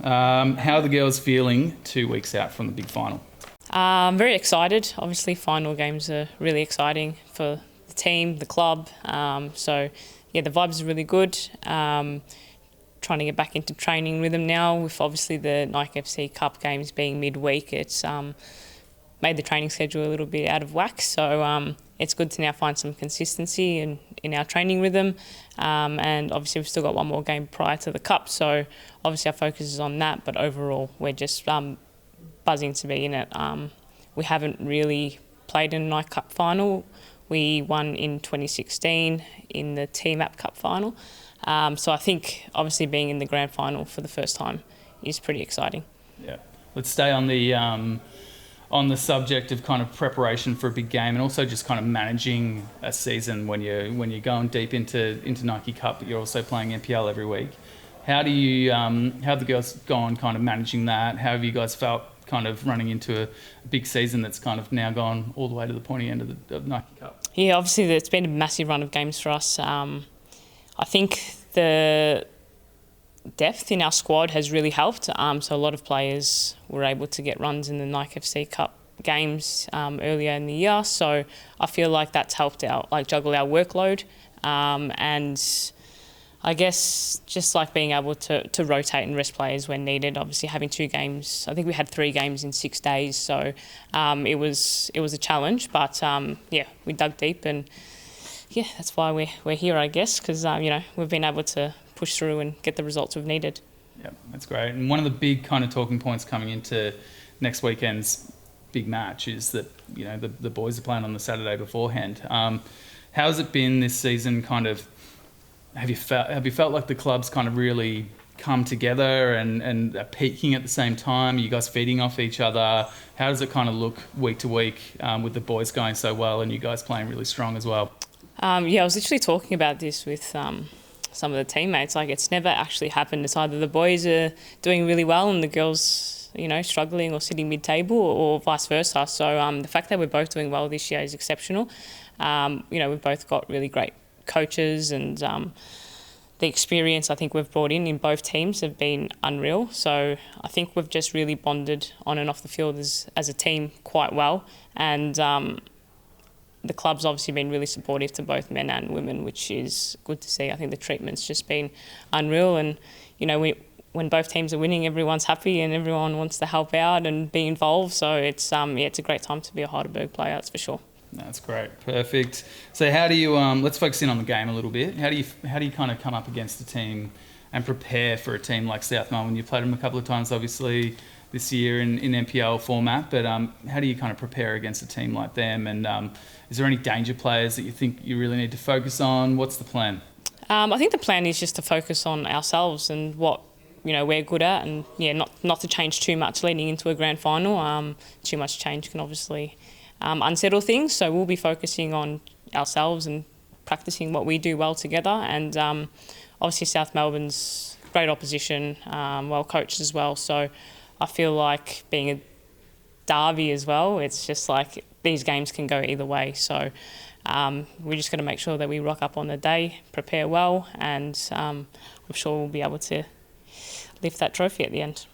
How are the girls feeling 2 weeks out from the big final? Very excited. Obviously, final games are really exciting for the team, the club. The vibes are really good. Trying to get back into training rhythm now with obviously the Nike FC Cup games being midweek. It's made the training schedule a little bit out of whack. So it's good to now find some consistency in our training rhythm. And obviously we've still got one more game prior to the Cup. So obviously our focus is on that. But overall, we're just buzzing to be in it. We haven't really played in a Nike Cup final. We won in 2016 in the Team App Cup final. So I think obviously being in the grand final for the first time is pretty exciting. Yeah. Let's stay on the subject of kind of preparation for a big game, and also just kind of managing a season when you're going deep into Nike Cup, but you're also playing NPL every week. How do you how have the girls gone kind of managing that? How have you guys felt kind of running into a big season that's kind of now gone all the way to the pointy end of the Nike Cup? Yeah, obviously it's been a massive run of games for us. I think the depth in our squad has really helped. So a lot of players were able to get runs in the Nike FC Cup games earlier in the year. So I feel like that's helped out, like juggle our workload. And I guess just like being able to rotate and rest players when needed. Obviously having 2 games, I think we had 3 games in 6 days. So it was a challenge, but we dug deep, and yeah, that's why we're here, I guess, because we've been able to push through and get the results we've needed. Yeah, that's great. And one of the big kind of talking points coming into next weekend's big match is that the boys are playing on the Saturday beforehand. How has it been this season? Kind of have you felt like the club's kind of really come together and are peaking at the same time? Are you guys feeding off each other? How does it kind of look week to week with the boys going so well and you guys playing really strong as well? I was literally talking about this with some of the teammates. Like, it's never actually happened. It's either the boys are doing really well and the girls, struggling or sitting mid-table, or vice versa. So the fact that we're both doing well this year is exceptional. We've both got really great coaches, and the experience I think we've brought in both teams have been unreal. So I think we've just really bonded on and off the field as a team quite well. And the club's obviously been really supportive to both men and women, which is good to see. I think the treatment's just been unreal, and when both teams are winning, everyone's happy and everyone wants to help out and be involved. So it's a great time to be a Heidelberg player, that's for sure. That's great, perfect. So how do you let's focus in on the game a little bit. How do you kind of come up against a team and prepare for a team like South Melbourne? You've played them a couple of times, obviously, this year in NPL format, but how do you kind of prepare against a team like them? And is there any danger players that you think you really need to focus on? What's the plan? I think the plan is just to focus on ourselves and what we're good at, and not to change too much leading into a grand final. Too much change can obviously unsettle things, so we'll be focusing on ourselves and practicing what we do well together. And obviously South Melbourne's great opposition, well coached as well. So I feel like being a derby as well, it's just like these games can go either way. So we're just going to make sure that we rock up on the day, prepare well, and I'm sure we'll be able to lift that trophy at the end.